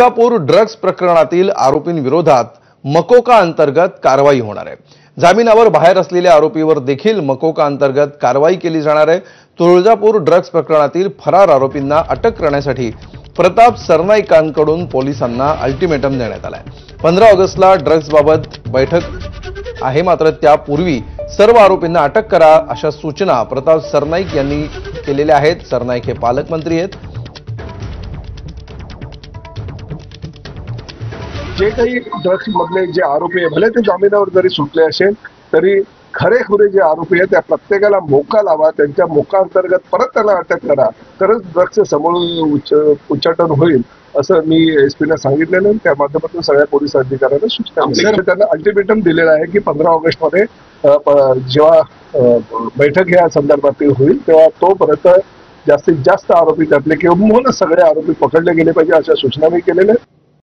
Tuljapur drugs प्रकरणातील आरोपींविरोधात मकोका अंतर्गत कारवाई होणार आहे। जामिनावर बाहेर असलेल्या आरोपीवर देखील मकोका अंतर्गत कारवाई केली जाणार आहे। तुळजापूर ड्रग्ज प्रकरणातील फरार आरोपींना अटक करण्यासाठी प्रताप सरनाईकांकडून पोलिसांना अल्टिमेटम देण्यात आलाय। 15 ऑगस्टला ड्रग्ज बाबत बैठक आहे, मात्र त्यापूर्वी सर्व आरोपींना अटक करा अशा सूचना प्रताप सरनाईक यांनी केलेल्या आहेत। सरनाईक हे पालकमंत्री आहेत। जे काही ड्रग्स मधले जे आरोपी आहे, भले ते जामिनावर जरी सुटले असेल तरी खरेखुरे जे आरोपी आहेत त्या प्रत्येकाला मोका लावा, त्यांच्या मोका अंतर्गत परत त्यांना अटक करा, तरच ड्रग्सचं समोर उच्चाटन होईल असं मी एसपीला सांगितलेलं आहे। त्या माध्यमातून सगळ्या पोलीस अधिकाऱ्यांना सूचना दिली। त्यांना अल्टिमेटम दिलेला आहे की 15 ऑगस्टमध्ये जेव्हा बैठक या संदर्भातील होईल तेव्हा तोपर्यंत जास्तीत जास्त आरोपी त्यातले किंवा सगळे आरोपी पकडले गेले पाहिजे अशा सूचना मी केलेल्या आहेत।